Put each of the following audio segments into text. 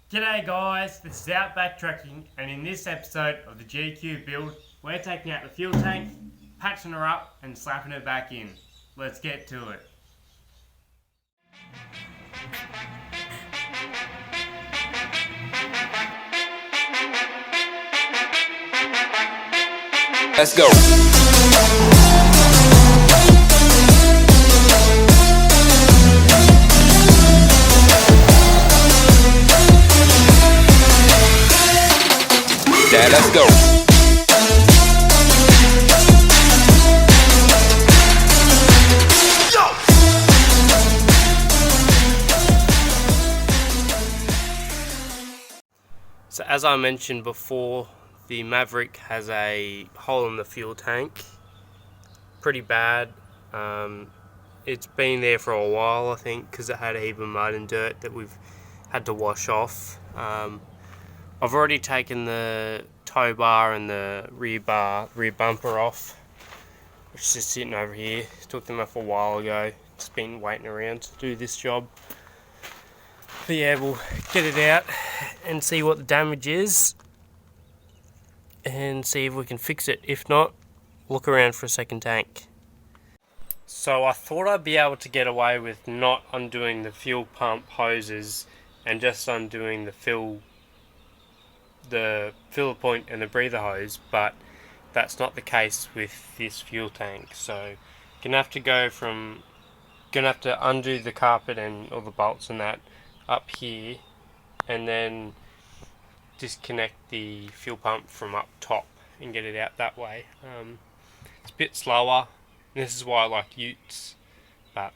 G'day guys, this is Outback Trekking, and in this episode of the GQ build, we're taking out the fuel tank, patching her up and slapping her back in. Let's get to it. Let's go. Dad, let's go. So as I mentioned before, the Maverick has a hole in the fuel tank. Pretty bad. It's been there for a while, I think, because it had a heap of mud and dirt that we've had to wash off. I've already taken the tow bar and the rear bumper off, which is just sitting over here. Took them off a while ago. Just been waiting around to do this job. But yeah, we'll get it out and see what the damage is and see if we can fix it. If not, look around for a second tank. So I thought I'd be able to get away with not undoing the fuel pump hoses and just undoing the filler point and the breather hose, but that's not the case with this fuel tank. So gonna have to undo the carpet and all the bolts and that up here, and then disconnect the fuel pump from up top and get it out that way. It's a bit slower. This is why I like utes, but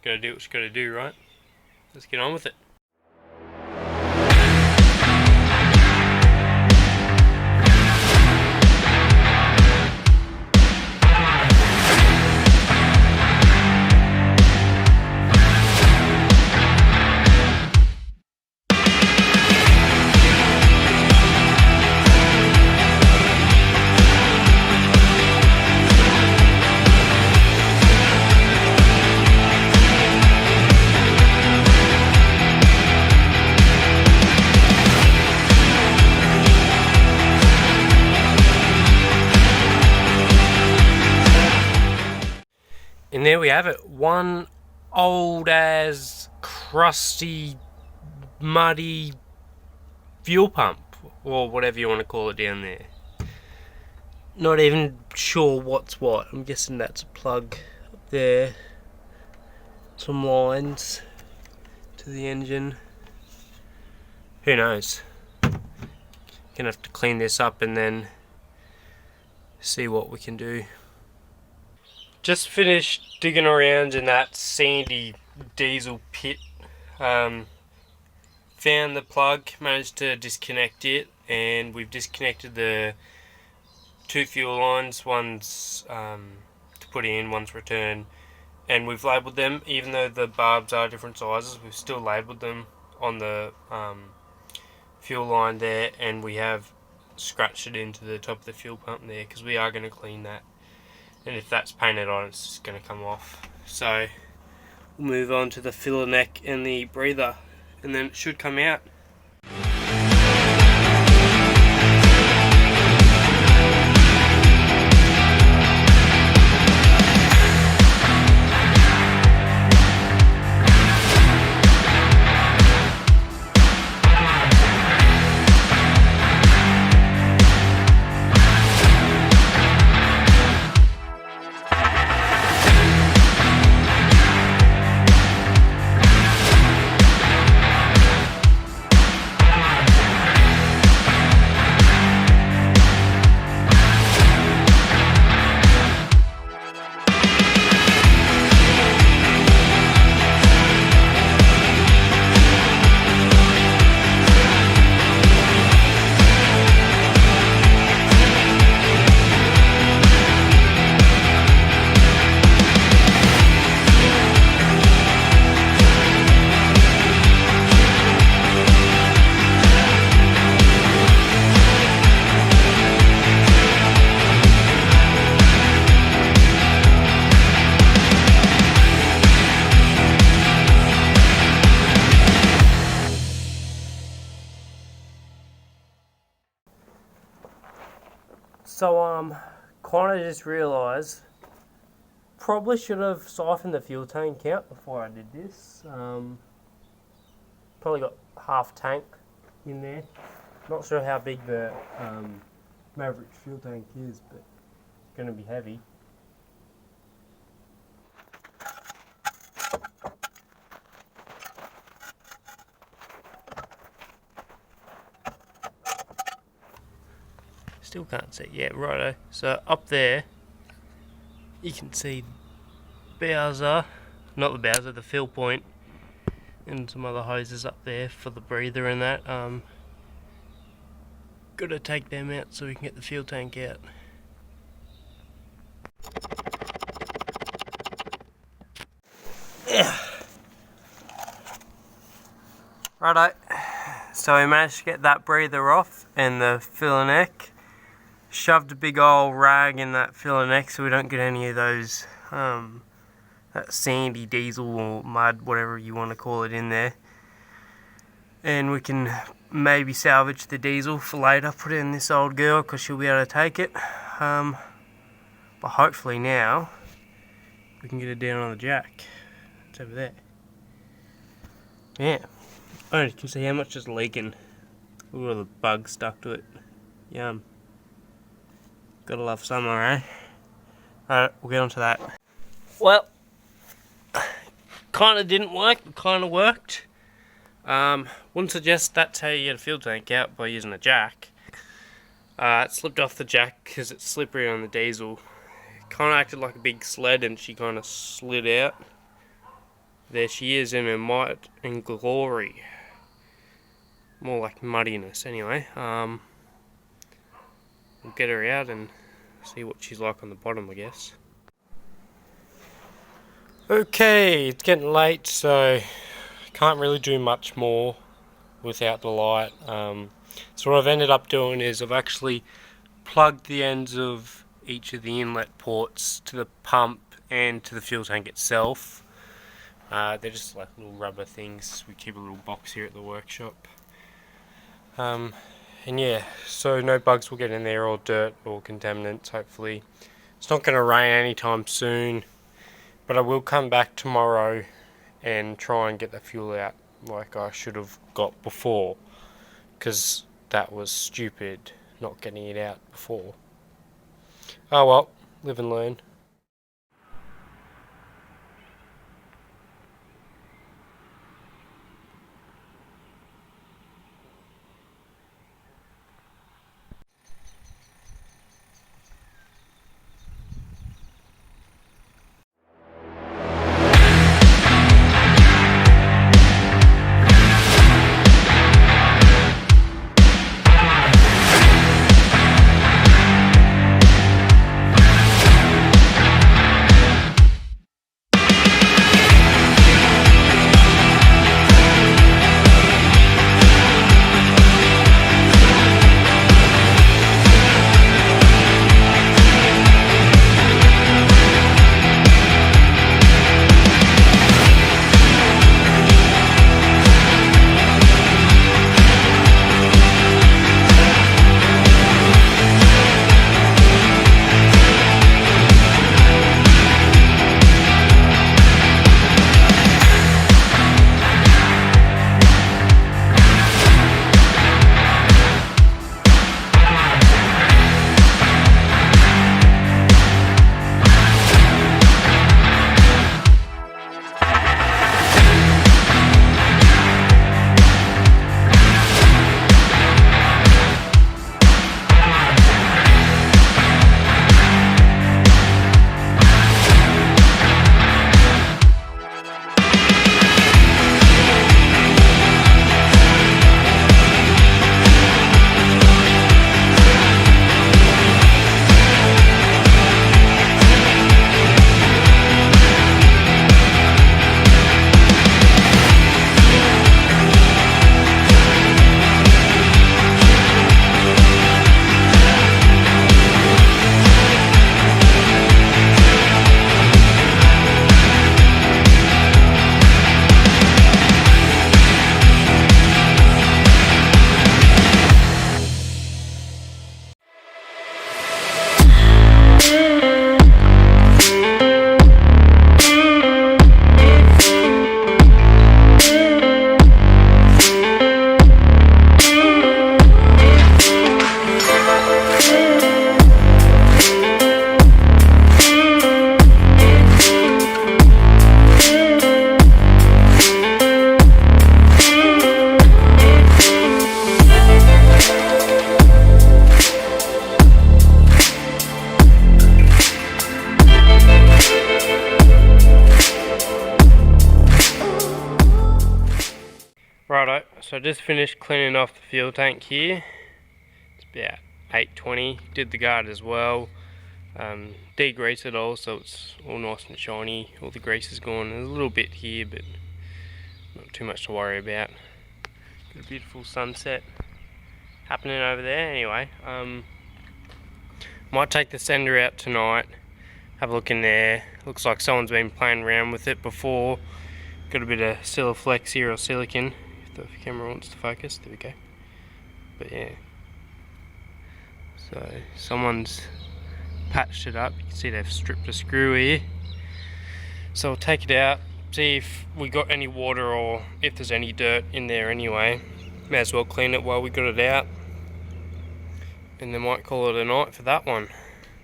gotta do what you gotta do, right? Let's get on with it. And there we have it, one old as crusty, muddy fuel pump, or whatever you want to call it down there. Not even sure what's what. I'm guessing that's a plug up there. Some lines to the engine. Who knows? Gonna have to clean this up and then see what we can do. Just finished digging around in that sandy diesel pit. Found the plug, managed to disconnect it, and we've disconnected the two fuel lines. One's to put in, one's return, and we've labelled them. Even though the barbs are different sizes, we've still labelled them on the fuel line there, and we have scratched it into the top of the fuel pump there, because we are going to clean that. And if that's painted on, it's just going to come off. So we'll move on to the filler neck and the breather, and then it should come out. So kind of just realised probably should have siphoned the fuel tank out before I did this. Probably got half tank in there. Not sure how big the Maverick fuel tank is, but it's going to be heavy. Still can't see. Yeah, righto. So up there, you can see Bowser, not the Bowser, the fill point, and some other hoses up there for the breather and that. Gotta take them out so we can get the fuel tank out. Yeah. Righto. So we managed to get that breather off and the filler neck. Shoved a big old rag in that filler neck so we don't get any of those that sandy diesel or mud, whatever you want to call it, in there. And we can maybe salvage the diesel for later, put it in this old girl because she'll be able to take it. But hopefully now we can get it down on the jack. It's over there. Yeah. Oh, you can see how much is leaking. Look at all the bugs stuck to it. Yum. Gotta love summer, eh? Alright, we'll get on to that. Well, kinda didn't work, but kinda worked. Wouldn't suggest that's how you get a fuel tank out, by using a jack. It slipped off the jack because it's slippery on the diesel. It kinda acted like a big sled and she kinda slid out. There she is in her might and glory. More like muddiness anyway. We'll get her out and see what she's like on the bottom, I guess. Okay, it's getting late, so can't really do much more without the light. So what I've ended up doing is I've actually plugged the ends of each of the inlet ports to the pump and to the fuel tank itself. They're just like little rubber things. We keep a little box here at the workshop. And yeah, so no bugs will get in there, or dirt or contaminants, hopefully. It's not going to rain anytime soon, but I will come back tomorrow and try and get the fuel out like I should have got before, because that was stupid not getting it out before. Oh well, live and learn. just finished cleaning off the fuel tank here. It's about 8:20. Did the guard as well. Degreased it all so it's all nice and shiny. All the grease is gone. There's a little bit here, but not too much to worry about. Got a beautiful sunset happening over there. Anyway, might take the sender out tonight. Have a look in there. Looks like someone's been playing around with it before. Got a bit of Siliflex here, or silicon, if the camera wants to focus. There we go. But yeah, so someone's patched it up. You can see they've stripped a screw here. So I'll take it out, see if we got any water or if there's any dirt in there anyway. May as well clean it while we got it out, and then might call it a night for that one.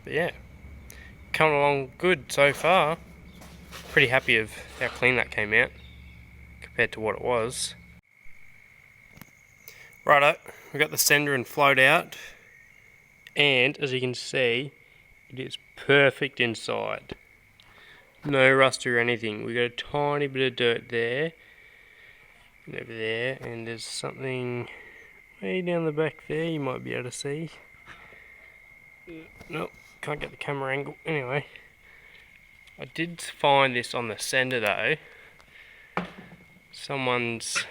But yeah, coming along good so far. Pretty happy of how clean that came out compared to what it was. Righto, we got the sender and float out, and as you can see, it is perfect inside. No rust or anything. We got a tiny bit of dirt there and over there, and there's something way down the back there you might be able to see. Nope, can't get the camera angle. Anyway, I did find this on the sender though. Someone's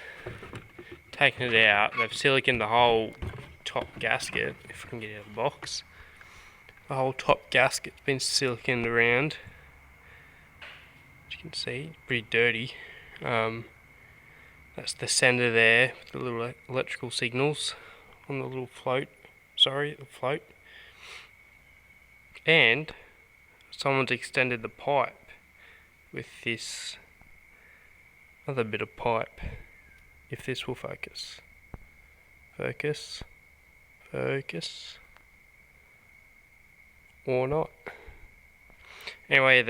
taken it out. They've siliconed the whole top gasket, if I can get it out of the box. The whole top gasket's been siliconed around. As you can see, it's pretty dirty. That's the sender there with the little electrical signals on the little float. Sorry, the float. And someone's extended the pipe with this other bit of pipe. If this will focus. Focus. Focus. Or not. Anyway,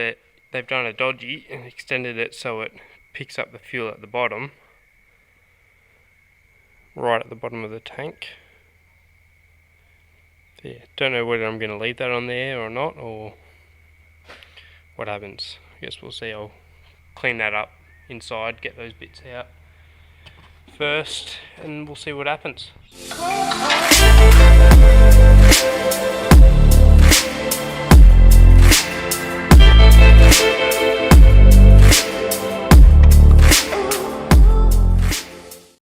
they've done a dodgy and extended it so it picks up the fuel at the bottom. Right at the bottom of the tank. Yeah, don't know whether I'm going to leave that on there or not, or what happens. I guess we'll see. I'll clean that up inside, get those bits out first, and we'll see what happens.